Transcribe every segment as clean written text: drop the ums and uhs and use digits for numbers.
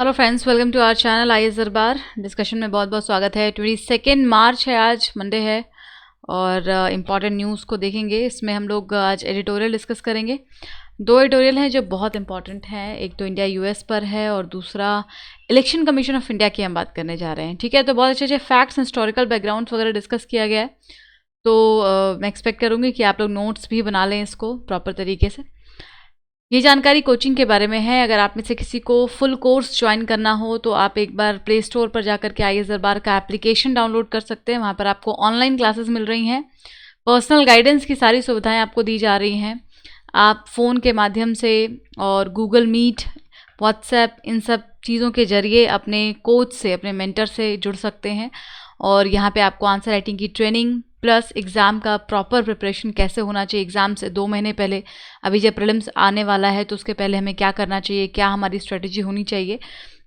Hello friends, welcome to our channel I S Darbar. Discussion में बहुत बहुत स्वागत है। 22 मार्च है, आज मंडे है और इम्पॉर्टेंट न्यूज़ को देखेंगे। इसमें हम लोग आज एडिटोरियल डिस्कस करेंगे। दो एडिटोरियल हैं जो बहुत इंपॉर्टेंट हैं। एक तो इंडिया यूएस पर है और दूसरा इलेक्शन कमीशन ऑफ इंडिया की हम बात करने जा रहे हैं। ठीक है, तो बहुत अच्छे अच्छे फैक्ट्स, हिस्टोरिकल बैकग्राउंड वगैरह डिस्कस किया गया है। तो मैं एक्सपेक्ट करूँगी कि आप लोग नोट्स भी बना लें इसको प्रॉपर तरीके से। ये जानकारी कोचिंग के बारे में है। अगर आप में से किसी को फुल कोर्स ज्वाइन करना हो तो आप एक बार प्ले स्टोर पर जाकर के आई एस दरबार का एप्लीकेशन डाउनलोड कर सकते हैं। वहाँ पर आपको ऑनलाइन क्लासेस मिल रही हैं, पर्सनल गाइडेंस की सारी सुविधाएं आपको दी जा रही हैं। आप फ़ोन के माध्यम से और गूगल मीट, व्हाट्सएप, इन सब चीज़ों के ज़रिए अपने कोच से, अपने मेंटर से जुड़ सकते हैं। और यहाँ पे आपको आंसर राइटिंग की ट्रेनिंग प्लस एग्ज़ाम का प्रॉपर प्रिपरेशन कैसे होना चाहिए, एग्ज़ाम से 2 महीने पहले, अभी जब प्रीलिम्स आने वाला है तो उसके पहले हमें क्या करना चाहिए, क्या हमारी स्ट्रेटजी होनी चाहिए,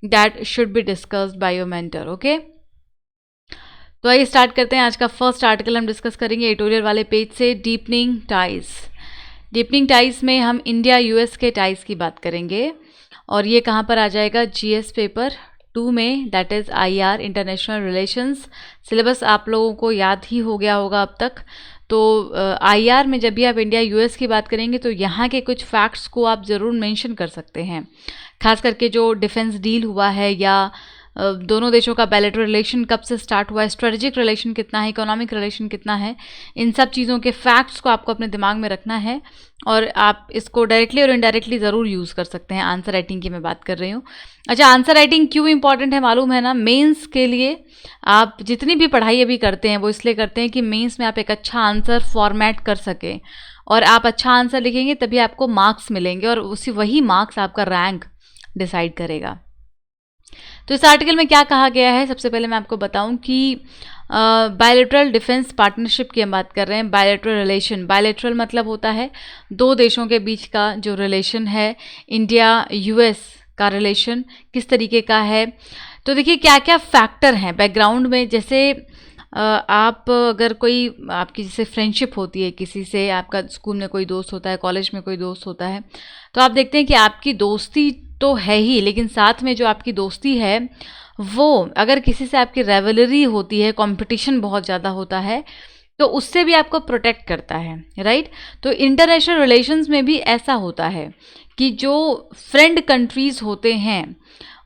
that should be discussed by your mentor. Okay, तो आइए स्टार्ट करते हैं। आज का फर्स्ट आर्टिकल हम डिस्कस करेंगे एडिटोरियल वाले पेज से, डीपनिंग टाइज। डीपनिंग टाइज में हम इंडिया यूएस के टाइज की बात करेंगे और ये कहाँ पर आ जाएगा, जीएस पेपर 2 में, that is IR, international relations. Syllabus आप लोगों को याद ही हो गया होगा अब तक। तो आईआर में जब भी आप इंडिया यूएस की बात करेंगे तो यहाँ के कुछ फैक्ट्स को आप ज़रूर मेंशन कर सकते हैं। खास करके जो डिफेंस डील हुआ है या दोनों देशों का बायलैटरल रिलेशन कब से स्टार्ट हुआ है, स्ट्रेटेजिक रिलेशन कितना है, इकोनॉमिक रिलेशन कितना है, इन सब चीज़ों के फैक्ट्स को आपको अपने दिमाग में रखना है और आप इसको डायरेक्टली और इनडायरेक्टली ज़रूर यूज़ कर सकते हैं। आंसर राइटिंग की मैं बात कर रही हूँ। अच्छा, आंसर राइटिंग क्यों इंपॉर्टेंट है मालूम है ना? मेंस के लिए आप जितनी भी पढ़ाई अभी करते हैं वो इसलिए करते हैं कि मेंस में आप एक अच्छा आंसर फॉर्मेट कर सकें और आप अच्छा आंसर लिखेंगे तभी आपको मार्क्स मिलेंगे और वही मार्क्स आपका रैंक डिसाइड करेगा। तो इस आर्टिकल में क्या कहा गया है, सबसे पहले मैं आपको बताऊं कि बायलैटरल डिफेंस पार्टनरशिप की हम बात कर रहे हैं। बायलैटरल रिलेशन, बायलैटरल मतलब होता है दो देशों के बीच का जो रिलेशन है। इंडिया यूएस का रिलेशन किस तरीके का है, तो देखिए क्या क्या फैक्टर हैं बैकग्राउंड में। जैसे आप अगर कोई आपकी जैसे फ्रेंडशिप होती है किसी से, आपका स्कूल में कोई दोस्त होता है, कॉलेज में कोई दोस्त होता है, तो आप देखते हैं कि आपकी दोस्ती तो है ही, लेकिन साथ में जो आपकी दोस्ती है वो अगर किसी से आपकी राइवलरी होती है, कंपटीशन बहुत ज़्यादा होता है, तो उससे भी आपको प्रोटेक्ट करता है, राइट। तो इंटरनेशनल रिलेशंस में भी ऐसा होता है कि जो फ्रेंड कंट्रीज़ होते हैं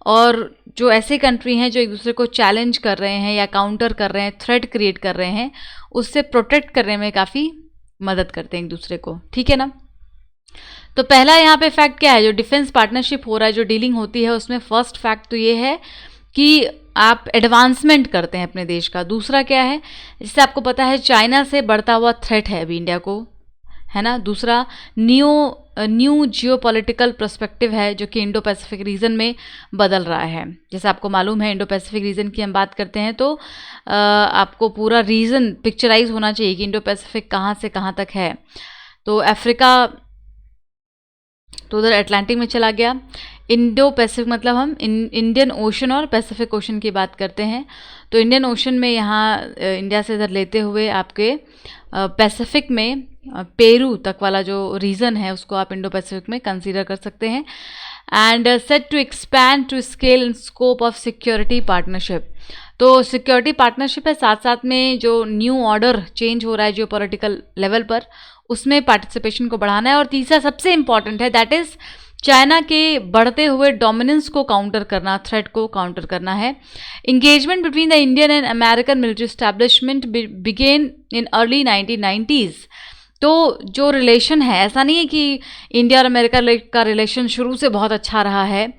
और जो ऐसे कंट्री हैं जो एक दूसरे को चैलेंज कर रहे हैं या काउंटर कर रहे हैं, थ्रेट क्रिएट कर रहे हैं, उससे प्रोटेक्ट करने में काफ़ी मदद करते हैं एक दूसरे को, ठीक है ना। तो पहला यहाँ पे फैक्ट क्या है, जो डिफेंस पार्टनरशिप हो रहा है, जो डीलिंग होती है, उसमें फर्स्ट फैक्ट तो ये है कि आप एडवांसमेंट करते हैं अपने देश का। दूसरा क्या है, जिससे आपको पता है चाइना से बढ़ता हुआ थ्रेट है अभी इंडिया को, है ना। दूसरा न्यू जियोपॉलिटिकल पर्सपेक्टिव है जो कि इंडो पैसिफिक रीजन में बदल रहा है। जैसे आपको मालूम है इंडो पैसिफिक रीजन की हम बात करते हैं तो आपको पूरा रीजन पिक्चराइज होना चाहिए कि इंडो पैसिफिक कहाँ से कहाँ तक है। तो अफ्रीका तो उधर अटलांटिक में चला गया। इंडो पैसिफिक मतलब हम इंडियन ओशन और पैसिफिक ओशन की बात करते हैं। तो इंडियन ओशन में यहाँ इंडिया से इधर लेते हुए आपके पैसिफिक में पेरू तक वाला जो रीजन है उसको आप इंडो पैसिफिक में कंसीडर कर सकते हैं। And set to expand to scale and scope of security partnership. तो सिक्योरिटी पार्टनरशिप है, साथ साथ में जो न्यू ऑर्डर चेंज हो रहा है जियोपॉलिटिकल लेवल पर, उसमें पार्टिसिपेशन को बढ़ाना है। और तीसरा सबसे इंपॉर्टेंट है, दैट इज़ चाइना के बढ़ते हुए डोमिनेंस को काउंटर करना, थ्रेट को काउंटर करना है। Engagement between the Indian and American military establishment began in early 1990s। तो जो रिलेशन है, ऐसा नहीं है कि इंडिया और अमेरिका का रिलेशन शुरू से बहुत अच्छा रहा है।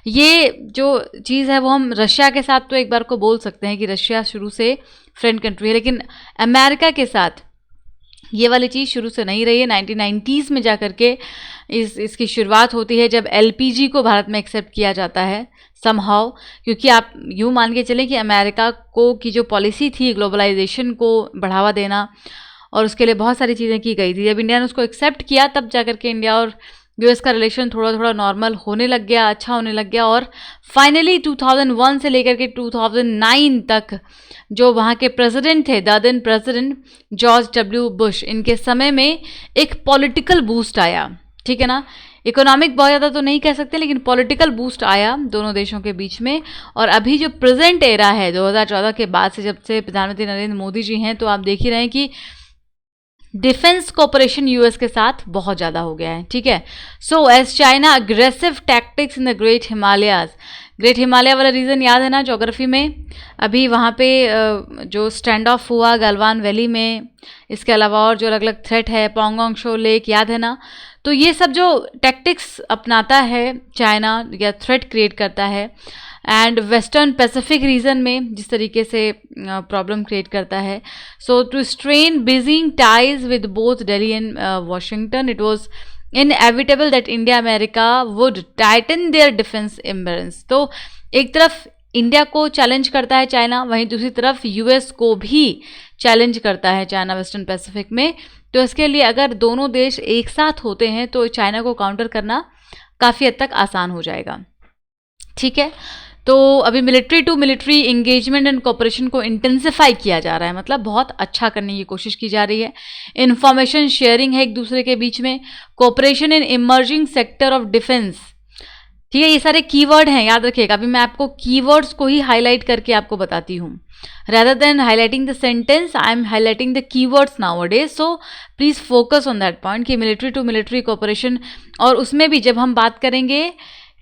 ये जो चीज़ है वो हम रशिया के साथ तो एक बार को बोल सकते हैं कि रशिया शुरू से फ्रेंड कंट्री है, लेकिन अमेरिका के साथ ये वाली चीज़ शुरू से नहीं रही है। 1990s में जाकर के इसकी शुरुआत होती है जब एलपीजी को भारत में एक्सेप्ट किया जाता है समहाउ, क्योंकि आप यूँ मान के चलें कि अमेरिका को की जो पॉलिसी थी ग्लोबलाइजेशन को बढ़ावा देना और उसके लिए बहुत सारी चीज़ें की गई थी। जब इंडिया ने उसको एक्सेप्ट किया तब जाकर के इंडिया और यूएस का रिलेशन थोड़ा थोड़ा नॉर्मल होने लग गया, अच्छा होने लग गया। और फाइनली 2001 से लेकर के 2009 तक जो वहाँ के प्रेसिडेंट थे, the then president George W Bush, इनके समय में एक पॉलिटिकल बूस्ट आया, ठीक है ना। इकोनॉमिक बहुत ज़्यादा तो नहीं कह सकते, लेकिन पॉलिटिकल बूस्ट आया दोनों देशों के बीच में। और अभी जो प्रेजेंट एरा है 2014 के बाद से, जब से प्रधानमंत्री नरेंद्र मोदी जी हैं, तो आप देख ही रहे हैं कि डिफेंस कोऑपरेशन यूएस के साथ बहुत ज़्यादा हो गया है। ठीक है, so as China aggressive tactics in the great Himalayas, great Himalaya वाला रीजन याद है ना ज्योग्राफी में, अभी वहाँ पे जो स्टैंड ऑफ हुआ गलवान वैली में, इसके अलावा और जो अलग अलग थ्रेट है, पोंगोंग शो लेक याद है ना। तो ये सब जो टैक्टिक्स अपनाता है चाइना या थ्रेट क्रिएट करता है, एंड वेस्टर्न पैसिफिक रीजन में जिस तरीके से प्रॉब्लम क्रिएट करता है, so to strain Beijing ties with both Delhi and Washington, it was inevitable that India America would tighten their defense imbalance। तो एक तरफ इंडिया को चैलेंज करता है चाइना, वहीं दूसरी तरफ यूएस को भी चैलेंज करता है चाइना वेस्टर्न पैसिफिक में। तो इसके लिए अगर दोनों देश एक साथ होते हैं तो चाइना को काउंटर करना काफ़ी हद तक आसान हो जाएगा। ठीक है, तो अभी military to military engagement and cooperation को इंटेंसिफाई किया जा रहा है, मतलब बहुत अच्छा करने की कोशिश की जा रही है। इंफॉर्मेशन शेयरिंग है एक दूसरे के बीच में, cooperation in emerging sector of defence. ठीक है, ये सारे कीवर्ड हैं, याद रखिएगा। अभी मैं आपको कीवर्ड्स को ही हाईलाइट करके आपको बताती हूँ, rather than highlighting the sentence I am highlighting the keywords nowadays, so please focus on that point कि मिलिट्री टू मिलिट्री कोऑपरेशन। और उसमें भी जब हम बात करेंगे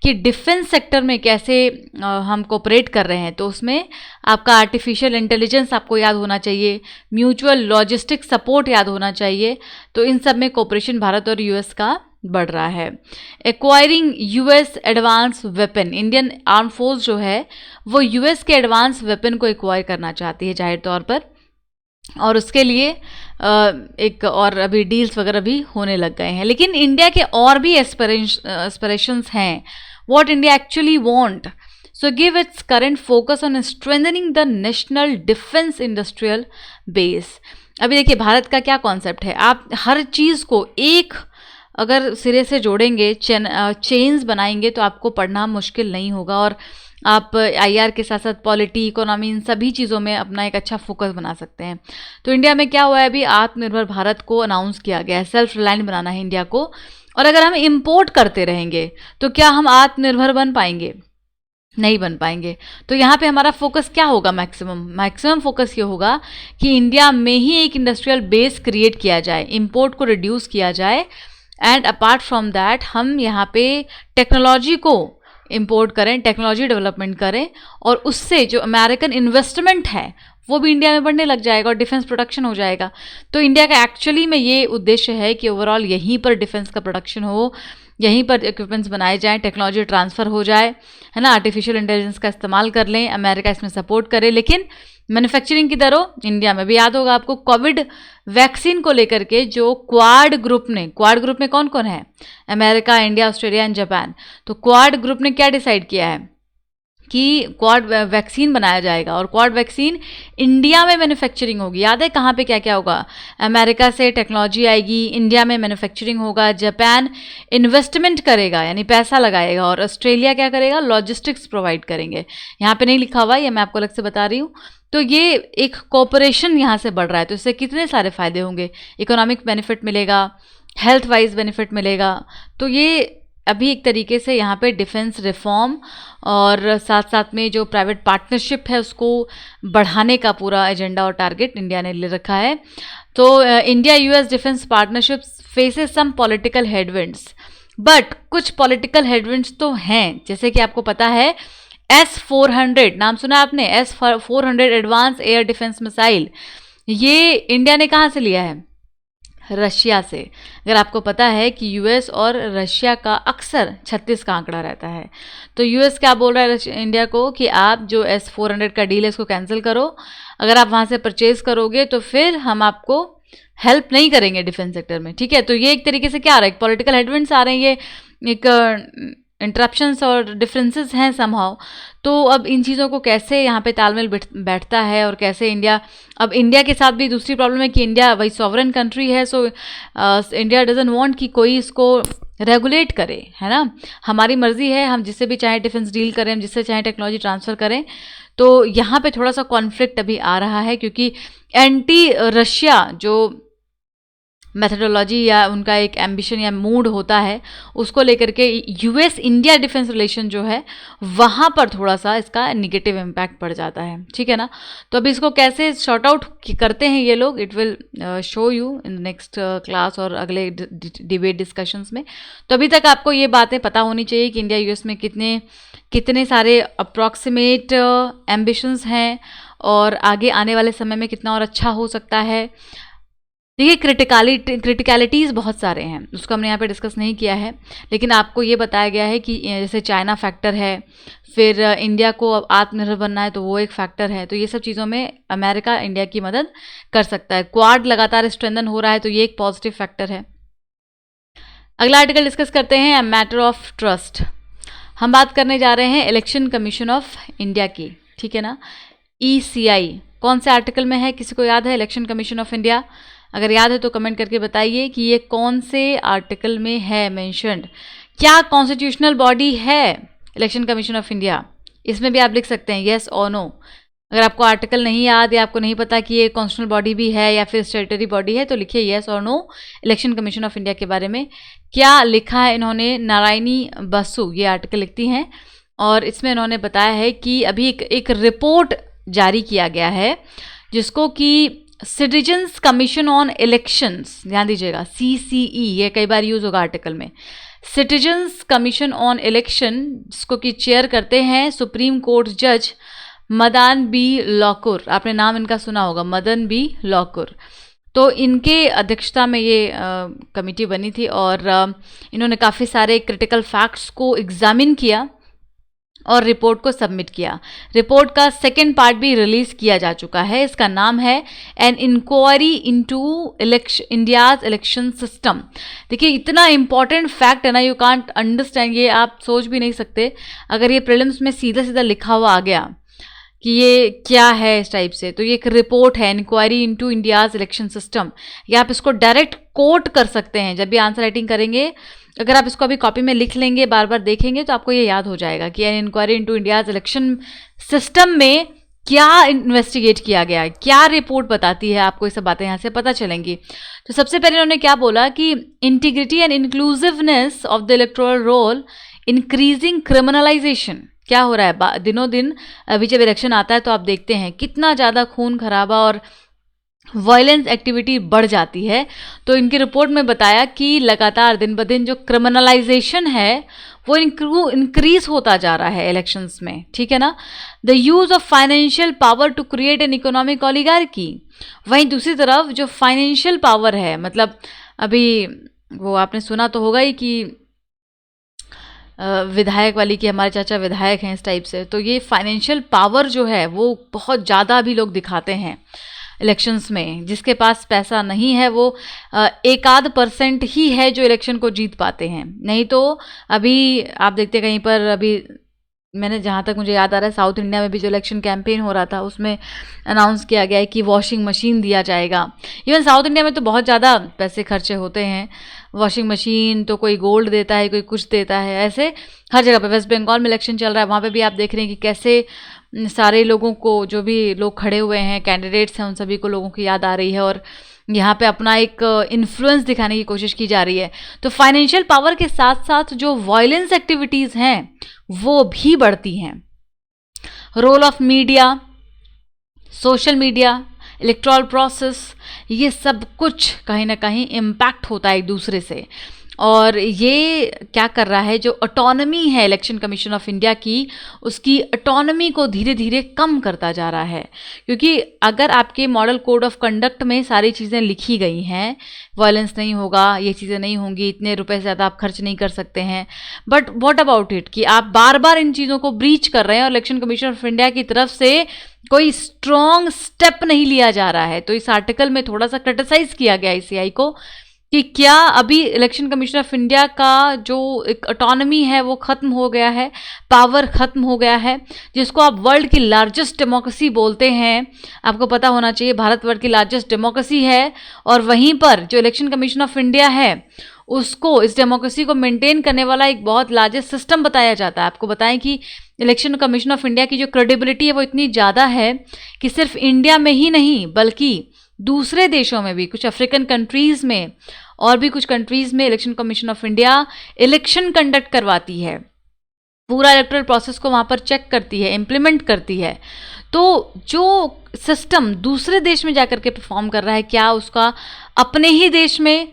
कि डिफेंस सेक्टर में कैसे हम कोऑपरेट कर रहे हैं, तो उसमें आपका आर्टिफिशियल इंटेलिजेंस आपको याद होना चाहिए, म्यूचुअल लॉजिस्टिक सपोर्ट याद होना चाहिए। तो इन सब में कोऑपरेशन भारत और यूएस का बढ़ रहा है। Acquiring US advance weapon, Indian arm force जो है वो यूएस के एडवांस वेपन को एक्वायर करना चाहती है जाहिर तौर पर, और उसके लिए एक और अभी डील्स वगैरह भी होने लग गए हैं। लेकिन इंडिया के और भी एस्पिरेशंस हैं, what India actually want, so give its current focus on strengthening the national defence industrial base. अभी देखिए भारत का क्या कॉन्सेप्ट है, आप हर चीज़ को एक अगर सिरे से जोड़ेंगे, चेन्स बनाएंगे, तो आपको पढ़ना मुश्किल नहीं होगा, और आप आईआर के साथ साथ पॉलिटी, इकोनॉमी, इन सभी चीज़ों में अपना एक अच्छा फोकस बना सकते हैं। तो इंडिया में क्या हुआ है, अभी आत्मनिर्भर भारत को अनाउंस किया गया है, सेल्फ रिलायंट बनाना है इंडिया को। और अगर हम इम्पोर्ट करते रहेंगे तो क्या हम आत्मनिर्भर बन पाएंगे? नहीं बन पाएंगे। तो यहाँ पे हमारा फोकस क्या होगा, मैक्सिमम फोकस ये होगा कि इंडिया में ही एक इंडस्ट्रियल बेस क्रिएट किया जाए, इम्पोर्ट को रिड्यूस किया जाए, एंड अपार्ट फ्रॉम दैट हम यहाँ पे टेक्नोलॉजी को इंपोर्ट करें, टेक्नोलॉजी डेवलपमेंट करें, और उससे जो अमेरिकन इन्वेस्टमेंट है वो भी इंडिया में बढ़ने लग जाएगा और डिफेंस प्रोडक्शन हो जाएगा। तो इंडिया का एक्चुअली में ये उद्देश्य है कि ओवरऑल यहीं पर डिफेंस का प्रोडक्शन हो, यहीं पर इक्विपमेंट्स बनाए जाएं, टेक्नोलॉजी ट्रांसफ़र हो जाए, है ना, आर्टिफिशियल इंटेलिजेंस का इस्तेमाल कर लें, अमेरिका इसमें सपोर्ट करे, लेकिन मैन्युफैक्चरिंग की दरों इंडिया में भी। याद होगा आपको कोविड वैक्सीन को लेकर के जो क्वाड ग्रुप में कौन कौन है, America, India, Australia and Japan. तो क्वाड ग्रुप ने क्या डिसाइड किया है कि क्वाड वैक्सीन बनाया जाएगा, और क्वाड वैक्सीन इंडिया में मैन्युफैक्चरिंग होगी। याद है कहाँ पे क्या क्या होगा, अमेरिका से टेक्नोलॉजी आएगी, इंडिया में मैन्युफैक्चरिंग होगा, जापान इन्वेस्टमेंट करेगा यानी पैसा लगाएगा, और ऑस्ट्रेलिया क्या करेगा, लॉजिस्टिक्स प्रोवाइड करेंगे। यहाँ पे नहीं लिखा हुआ, ये मैं आपको अलग से बता रही हूँ। तो ये एक कोऑपरेशन यहाँ से बढ़ रहा है, तो इससे कितने सारे फायदे होंगे, इकोनॉमिक बेनिफिट मिलेगा, हेल्थ वाइज बेनिफिट मिलेगा। तो ये अभी एक तरीके से यहाँ पे डिफेंस रिफॉर्म और साथ साथ में जो प्राइवेट पार्टनरशिप है उसको बढ़ाने का पूरा एजेंडा और टारगेट इंडिया ने ले रखा है। तो India US defence partnership faces some political headwinds, but कुछ पॉलिटिकल हेडविंड्स तो हैं, जैसे कि आपको पता है S-400 नाम सुना आपने, S-400 advance air defence missile, ये इंडिया ने कहाँ से लिया है, रशिया से। अगर आपको पता है कि यूएस और रशिया का अक्सर 36 का आंकड़ा रहता है, तो यूएस क्या बोल रहा है इंडिया को कि आप जो S-400 का डील है इसको कैंसिल करो, अगर आप वहाँ से परचेज करोगे तो फिर हम आपको हेल्प नहीं करेंगे डिफेंस सेक्टर में। ठीक है, तो ये एक तरीके से क्या आ रहा है, पॉलिटिकल हेडविंड्स आ रहे हैं, ये एक इंटरप्शंस और डिफरेंसेस हैं समहाउ। तो अब इन चीज़ों को कैसे यहाँ पे तालमेल बैठता है, और कैसे इंडिया, अब इंडिया के साथ भी दूसरी प्रॉब्लम है कि इंडिया वही सॉवरन कंट्री है, सो इंडिया डजंट वांट कि कोई इसको रेगुलेट करे, है ना, हमारी मर्जी है, हम जिससे भी चाहे डिफेंस डील करें, हम जिससे चाहे टेक्नोलॉजी ट्रांसफ़र करें। तो यहाँ पे थोड़ा सा कॉन्फ्लिक्ट अभी आ रहा है, क्योंकि एंटी रशिया जो मेथडोलॉजी या उनका एक एम्बिशन या मूड होता है, उसको लेकर के यूएस इंडिया डिफेंस रिलेशन जो है वहाँ पर थोड़ा सा इसका निगेटिव इम्पैक्ट पड़ जाता है, ठीक है ना। तो अभी इसको कैसे शॉर्ट आउट करते हैं ये लोग, it will show you in next class और अगले डिबेट डिस्कशंस में। तो अभी तक आपको ये बातें पता होनी चाहिए कि इंडिया यूएस में कितने सारे अप्रॉक्सीमेट एम्बिशंस हैं और आगे आने वाले समय में कितना और अच्छा हो सकता है। देखिए क्रिटिकलिटीज़ बहुत सारे हैं, उसको हमने यहाँ पे डिस्कस नहीं किया है, लेकिन आपको ये बताया गया है कि जैसे चाइना फैक्टर है, फिर इंडिया को अब आत्मनिर्भर बनना है तो वो एक फैक्टर है। तो ये सब चीज़ों में अमेरिका इंडिया की मदद कर सकता है। क्वाड लगातार स्ट्रेंथन हो रहा है तो ये एक पॉजिटिव फैक्टर है। अगला आर्टिकल डिस्कस करते हैं, मैटर ऑफ ट्रस्ट। हम बात करने जा रहे हैं इलेक्शन कमीशन ऑफ इंडिया की, ठीक है ना। ECI कौन से आर्टिकल में है, किसी को याद है? इलेक्शन कमीशन ऑफ इंडिया, अगर याद है तो कमेंट करके बताइए कि ये कौन से आर्टिकल में है मेंशन्ड। क्या कॉन्स्टिट्यूशनल बॉडी है इलेक्शन कमीशन ऑफ इंडिया? इसमें भी आप लिख सकते हैं येस और नो। अगर आपको आर्टिकल नहीं याद या आपको नहीं पता कि ये कॉन्स्टिट्यूशनल बॉडी भी है या फिर स्टेटरी बॉडी है, तो लिखिए येस और no election commission of India के बारे में। क्या लिखा है इन्होंने? नारायणी बसु ये आर्टिकल लिखती हैं और इसमें इन्होंने बताया है कि अभी एक रिपोर्ट जारी किया गया है जिसको कि सिटीजन्स कमीशन ऑन इलेक्शंस, ध्यान दीजिएगा CCE, ये कई बार यूज होगा आर्टिकल में। सिटीजन्स कमीशन ऑन इलेक्शन जिसको कि चेयर करते हैं सुप्रीम कोर्ट जज मदन बी लोकुर, आपने नाम इनका सुना होगा, मदन बी लोकुर। तो इनके अध्यक्षता में ये कमेटी बनी थी और इन्होंने काफ़ी सारे क्रिटिकल फैक्ट्स को एग्जामिन किया और रिपोर्ट को सबमिट किया। रिपोर्ट का सेकेंड पार्ट भी रिलीज किया जा चुका है, इसका नाम है an inquiry into India's election system. देखिए इतना इंपॉर्टेंट फैक्ट है ना, यू कांट अंडरस्टैंड, ये आप सोच भी नहीं सकते अगर ये प्रीलिम्स में सीधा सीधा लिखा हुआ आ गया कि ये क्या है इस टाइप से। तो ये एक रिपोर्ट है, inquiry into India's election system, या आप इसको डायरेक्ट कोट कर सकते हैं जब भी आंसर राइटिंग करेंगे। अगर आप इसको अभी कॉपी में लिख लेंगे, बार बार देखेंगे तो आपको ये याद हो जाएगा कि an inquiry into India's election system में क्या इन्वेस्टिगेट किया गया है, क्या रिपोर्ट बताती है, आपको ये सब बातें यहाँ से पता चलेंगी। तो सबसे पहले उन्होंने क्या बोला कि integrity and inclusiveness of the electoral roll increasing criminalisation. क्या हो रहा है दिनों दिन, अभी जब इलेक्शन आता है तो आप देखते हैं कितना ज़्यादा खून खराबा और वायलेंस एक्टिविटी बढ़ जाती है। तो इनकी रिपोर्ट में बताया कि लगातार दिन ब दिन जो क्रिमिनलाइजेशन है वो इंक्रीज होता जा रहा है इलेक्शंस में, ठीक है ना। The use of financial power to create an economic oligarchy. वहीं दूसरी तरफ जो फाइनेंशियल पावर है, मतलब अभी वो आपने सुना तो होगा ही कि विधायक वाली कि हमारे चाचा विधायक हैं इस टाइप से। तो ये फाइनेंशियल पावर जो है वो बहुत ज़्यादा भी लोग दिखाते हैं इलेक्शंस में। जिसके पास पैसा नहीं है वो 1-8% ही है जो इलेक्शन को जीत पाते हैं। नहीं तो अभी आप देखते कहीं पर, अभी मैंने जहाँ तक मुझे याद आ रहा है साउथ इंडिया में भी जो इलेक्शन कैंपेन हो रहा था उसमें अनाउंस किया गया है कि वॉशिंग मशीन दिया जाएगा। इवन साउथ इंडिया में तो बहुत ज़्यादा पैसे खर्चे होते हैं, वॉशिंग मशीन तो कोई गोल्ड देता है, कोई कुछ देता है, ऐसे हर जगह पे। वेस्ट बंगाल में इलेक्शन चल रहा है, वहाँ पे भी आप देख रहे हैं कि कैसे सारे लोगों को, जो भी लोग खड़े हुए हैं कैंडिडेट्स हैं, उन सभी को लोगों की याद आ रही है और यहाँ पे अपना एक इन्फ्लुएंस दिखाने की कोशिश की जा रही है। तो फाइनेंशियल पावर के साथ साथ जो वायलेंस एक्टिविटीज़ हैं वो भी बढ़ती हैं। Role of media, social media, electoral process, ये सब कुछ कहीं ना कहीं इम्पैक्ट होता है एक दूसरे से। और ये क्या कर रहा है, जो ऑटोनॉमी है इलेक्शन कमीशन ऑफ इंडिया की, उसकी ऑटोनॉमी को धीरे धीरे कम करता जा रहा है। क्योंकि अगर आपके मॉडल कोड ऑफ कंडक्ट में सारी चीज़ें लिखी गई हैं, वायलेंस नहीं होगा, ये चीज़ें नहीं होंगी, इतने रुपए से ज़्यादा आप खर्च नहीं कर सकते हैं, बट व्हाट अबाउट इट कि आप बार बार इन चीज़ों को ब्रीच कर रहे हैं और इलेक्शन कमीशन ऑफ इंडिया की तरफ से कोई स्ट्रॉन्ग स्टेप नहीं लिया जा रहा है। तो इस आर्टिकल में थोड़ा सा क्रिटिसाइज किया गया ICI को कि क्या अभी इलेक्शन कमीशन ऑफ इंडिया का जो एक ऑटोनॉमी है वो ख़त्म हो गया है, पावर ख़त्म हो गया है, जिसको आप वर्ल्ड की लार्जेस्ट डेमोक्रेसी बोलते हैं। आपको पता होना चाहिए भारत वर्ल्ड की लार्जेस्ट डेमोक्रेसी है और वहीं पर जो इलेक्शन कमीशन ऑफ इंडिया है उसको, इस डेमोक्रेसी को मेंटेन करने वाला एक बहुत लार्जेस्ट सिस्टम बताया जाता है। आपको बताएं कि इलेक्शन कमीशन ऑफ इंडिया की जो क्रेडिबिलिटी है वो इतनी ज़्यादा है कि सिर्फ इंडिया में ही नहीं बल्कि दूसरे देशों में भी, कुछ अफ्रीकन कंट्रीज़ में और भी कुछ कंट्रीज़ में election commission of India election conduct करवाती है, पूरा इलेक्टोरल प्रोसेस को वहाँ पर चेक करती है, इम्प्लीमेंट करती है। तो जो सिस्टम दूसरे देश में जाकर के परफॉर्म कर रहा है, क्या उसका अपने ही देश में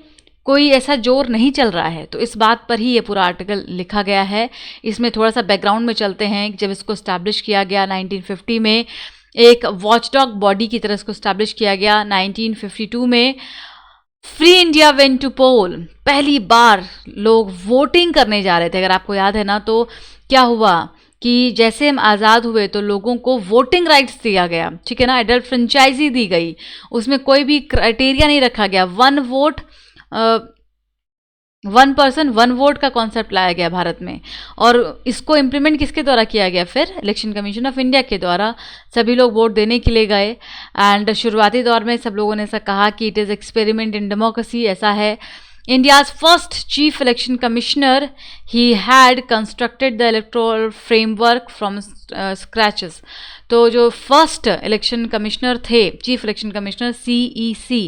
कोई ऐसा जोर नहीं चल रहा है? तो इस बात पर ही ये पूरा आर्टिकल लिखा गया है। इसमें थोड़ा सा बैकग्राउंड में चलते हैं। जब इसको इस्टेब्लिश किया गया 1950 में, एक वॉचडॉग बॉडी की तरह इसको इस्टेब्लिश किया गया। 1952 में फ्री इंडिया वेंट टू पोल, पहली बार लोग वोटिंग करने जा रहे थे। अगर आपको याद है ना, तो क्या हुआ कि जैसे हम आज़ाद हुए तो लोगों को वोटिंग राइट्स दिया गया, ठीक है ना, एडल्ट फ्रेंचाइजी दी गई, उसमें कोई भी क्राइटेरिया नहीं रखा गया। One vote one person one vote का कॉन्सेप्ट लाया गया भारत में। और इसको इम्प्लीमेंट किसके द्वारा किया गया? फिर इलेक्शन कमीशन ऑफ इंडिया के द्वारा। सभी लोग वोट देने के लिए गए एंड शुरुआती दौर में सब लोगों ने ऐसा कहा कि it is experiment in democracy, ऐसा है। India's first chief election commissioner, he had constructed the electoral framework from scratches. तो जो फर्स्ट इलेक्शन कमिश्नर थे, चीफ इलेक्शन कमिश्नर, CEC,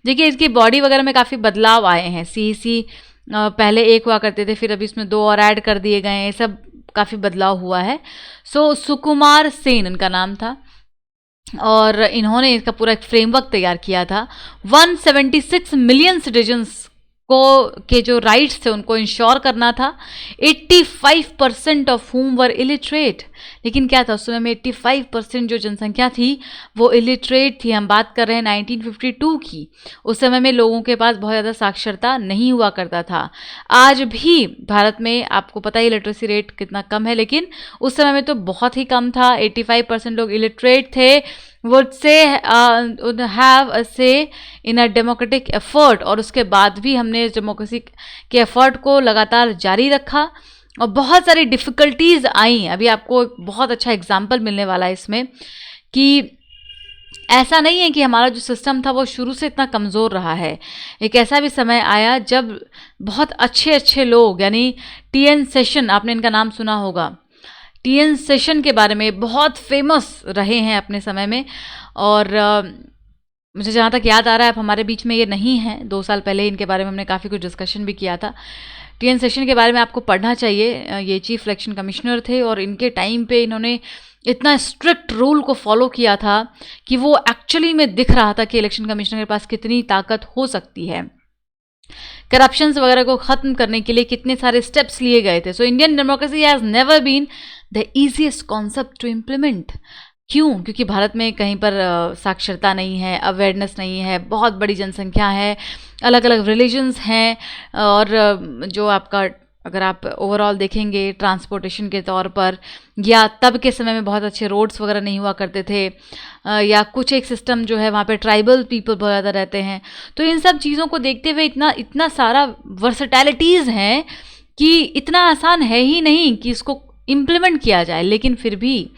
देखिए इसकी बॉडी वगैरह में काफ़ी बदलाव आए हैं। CEC पहले एक हुआ करते थे, फिर अभी इसमें 2 और ऐड कर दिए गए हैं, ये सब काफ़ी बदलाव हुआ है। सो सुकुमार सेन इनका नाम था और इन्होंने इसका पूरा एक फ्रेमवर्क तैयार किया था। 176 मिलियन सिटीजन्स के जो राइट्स थे उनको इंश्योर करना था। 85% ऑफ हुम वर इलिटरेट। लेकिन क्या था उस समय में, 85% जो जनसंख्या थी वो इलिटरेट थी। हम बात कर रहे हैं 1952 की। उस समय में लोगों के पास बहुत ज़्यादा साक्षरता नहीं हुआ करता था। आज भी भारत में आपको पता ही लिटरेसी रेट कितना कम है, लेकिन उस समय में तो बहुत ही कम था। 85% लोग इलिटरेट थे, would have a say in a democratic effort। और उसके बाद भी हमने इस डेमोक्रेसी के एफर्ट को लगातार जारी रखा और बहुत सारी डिफ़िकल्टीज़ आई। अभी आपको बहुत अच्छा एग्जाम्पल मिलने वाला है इसमें कि ऐसा नहीं है कि हमारा जो सिस्टम था वो शुरू से इतना कमज़ोर रहा है। एक ऐसा भी समय आया जब बहुत अच्छे अच्छे लोग, यानी TN सेशन, आपने इनका नाम सुना होगा, TN सेशन के बारे में बहुत फेमस रहे हैं अपने समय में। और मुझे जहाँ तक याद आ रहा है, अब हमारे बीच में ये नहीं है, 2 साल पहले इनके बारे में हमने काफ़ी कुछ डिस्कशन भी किया था। TN सेशन के बारे में आपको पढ़ना चाहिए। ये चीफ इलेक्शन कमिश्नर थे और इनके टाइम पे इन्होंने इतना स्ट्रिक्ट रूल को फॉलो किया था कि वो एक्चुअली में दिख रहा था कि इलेक्शन कमिश्नर के पास कितनी ताकत हो सकती है। करप्शंस वगैरह को ख़त्म करने के लिए कितने सारे स्टेप्स लिए गए थे। So Indian democracy has never been the easiest concept to implement. क्यों? क्योंकि भारत में कहीं पर साक्षरता नहीं है, अवेयरनेस नहीं है, बहुत बड़ी जनसंख्या है, अलग अलग रिलीजन्स हैं, और जो आपका, अगर आप ओवरऑल देखेंगे ट्रांसपोर्टेशन के तौर पर, या तब के समय में बहुत अच्छे रोड्स वगैरह नहीं हुआ करते थे, या कुछ एक सिस्टम जो है वहाँ पे ट्राइबल पीपल बहुत ज़्यादा रहते हैं। तो इन सब चीज़ों को देखते हुए इतना सारा वर्सेटैलिटीज़ हैं कि इतना आसान है ही नहीं कि इसको इम्प्लीमेंट किया जाए। लेकिन फिर भी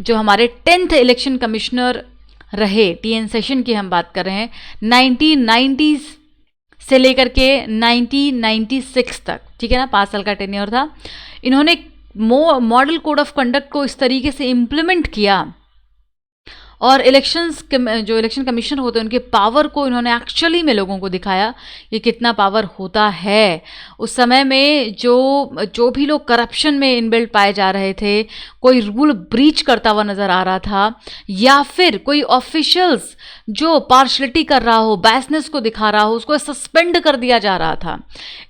जो हमारे 10th इलेक्शन कमिश्नर रहे, TN सेशन की हम बात कर रहे हैं, 1990s से लेकर के 1996 तक, ठीक है ना, 5 साल का टेन्योर था। इन्होंने मॉडल कोड ऑफ कंडक्ट को इस तरीके से इम्प्लीमेंट किया और जो इलेक्शन कमीशन होते हैं उनके पावर को इन्होंने एक्चुअली में लोगों को दिखाया कि कितना पावर होता है। उस समय में जो भी लोग करप्शन में इनबिल्ट पाए जा रहे थे, कोई रूल ब्रीच करता हुआ नज़र आ रहा था, या फिर कोई ऑफिशियल्स जो पार्शलिटी कर रहा हो, बायसनेस को दिखा रहा हो, उसको सस्पेंड कर दिया जा रहा था।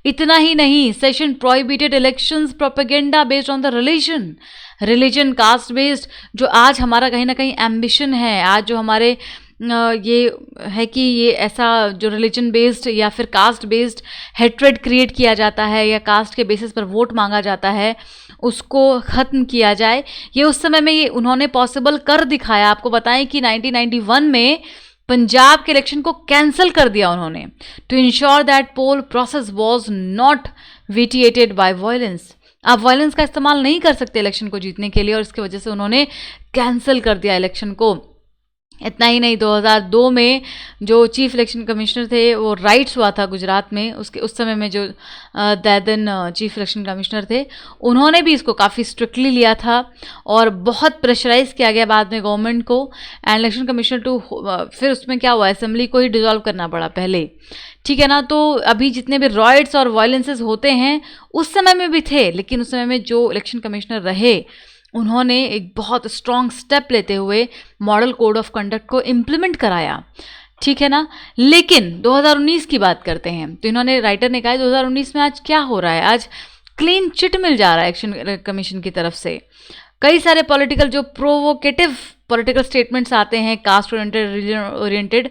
इतना ही नहीं, session prohibited elections propaganda based on the religion caste based, जो आज हमारा कहीं ना कहीं एम्बिशन है, आज जो हमारे ये है कि ये ऐसा जो रिलीजन बेस्ड या फिर कास्ट बेस्ड हेट्रेड क्रिएट किया जाता है या कास्ट के बेसिस पर वोट मांगा जाता है, उसको ख़त्म किया जाए। ये उस समय में ये उन्होंने पॉसिबल कर दिखाया। आपको बताएं कि 1991 में पंजाब के इलेक्शन को कैंसिल कर दिया उन्होंने, to ensure that poll process was not vitiated by violence. आप वायलेंस का इस्तेमाल नहीं कर सकते इलेक्शन को जीतने के लिए, और इसकी वजह से उन्होंने कैंसिल कर दिया इलेक्शन को। इतना ही नहीं, 2002 में जो चीफ इलेक्शन कमिश्नर थे, वो राइट्स हुआ था गुजरात में, उसके उस समय में जो दैदन चीफ इलेक्शन कमिश्नर थे, उन्होंने भी इसको काफ़ी स्ट्रिक्टली लिया था और बहुत प्रेशराइज किया गया बाद में गवर्नमेंट को एंड इलेक्शन कमिश्नर टू, फिर उसमें क्या हुआ, असेंबली को ही डिसॉल्व करना पड़ा पहले, ठीक है ना। तो अभी जितने भी रॉयट्स और वायलेंसेस होते हैं उस समय में भी थे, लेकिन उस समय में जो इलेक्शन कमिश्नर रहे उन्होंने एक बहुत स्ट्रॉन्ग स्टेप लेते हुए मॉडल कोड ऑफ कंडक्ट को इम्प्लीमेंट कराया, ठीक है ना। लेकिन 2019 की बात करते हैं तो इन्होंने, राइटर ने कहा 2019 में आज क्या हो रहा है, आज क्लीन चिट मिल जा रहा है इलेक्शन कमीशन की तरफ से। कई सारे पॉलिटिकल जो प्रोवोकेटिव पॉलिटिकल स्टेटमेंट्स आते हैं कास्ट ओरिएंटेड, रिलीजन ओरिएंटेड,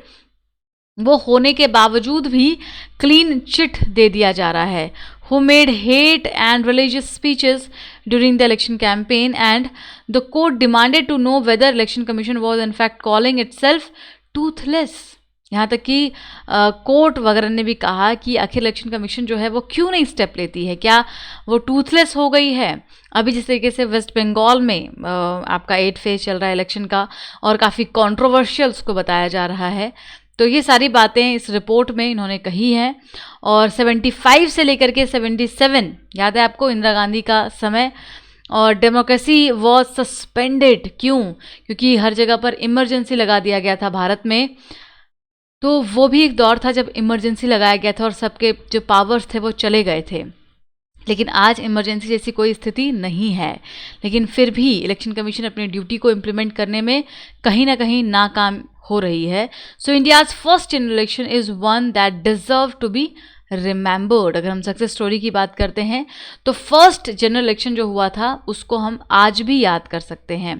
वो होने के बावजूद भी क्लीन चिट दे दिया जा रहा है। Who made hate and religious speeches during the election campaign, and the court demanded to know whether election commission was in fact calling itself toothless। यहाँ तक कि कोर्ट वगैरह ने भी कहा कि आखिर इलेक्शन कमीशन जो है वो क्यों नहीं स्टेप लेती है, क्या वो टूथलेस हो गई है। अभी जिस तरीके से वेस्ट बंगाल में आपका 8 फेज चल रहा है इलेक्शन का और काफ़ी कॉन्ट्रोवर्शियल उसको बताया जा रहा है, तो ये सारी बातें इस रिपोर्ट में इन्होंने कही हैं। और 75 से लेकर के 77, याद है आपको इंदिरा गांधी का समय, और डेमोक्रेसी वॉज सस्पेंडेड, क्यों, क्योंकि हर जगह पर इमरजेंसी लगा दिया गया था भारत में। तो वो भी एक दौर था जब इमरजेंसी लगाया गया था और सबके जो पावर्स थे वो चले गए थे, लेकिन आज इमरजेंसी जैसी कोई स्थिति नहीं है। लेकिन फिर भी इलेक्शन कमीशन अपनी ड्यूटी को इम्प्लीमेंट करने में कहीं ना कहीं नाकाम हो रही है। So India's first general election is one that deserve to be remembered. अगर हम सक्सेस स्टोरी की बात करते हैं तो फर्स्ट जनरल इलेक्शन जो हुआ था उसको हम आज भी याद कर सकते हैं।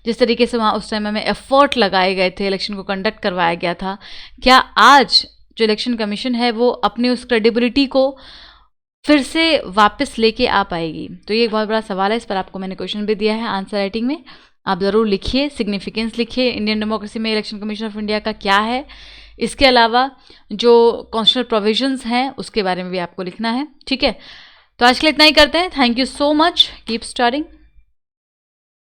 जिस तरीके से वहाँ उस समय में एफर्ट लगाए गए थे, इलेक्शन को कंडक्ट करवाया गया था, क्या आज जो इलेक्शन कमीशन है वो अपनी उस क्रेडिबिलिटी को फिर से वापस लेके आ पाएगी? तो ये एक बहुत बड़ा सवाल है। इस पर आपको मैंने क्वेश्चन भी दिया है आंसर राइटिंग में, आप ज़रूर लिखिए। सिग्निफिकेंस लिखिए इंडियन डेमोक्रेसी में इलेक्शन कमीशन ऑफ इंडिया का क्या है। इसके अलावा जो कॉन्स्टिट्यूशनल प्रोविजंस हैं उसके बारे में भी आपको लिखना है, ठीक है। तो आज के लिए इतना ही करते हैं। Thank you so much, keep starring.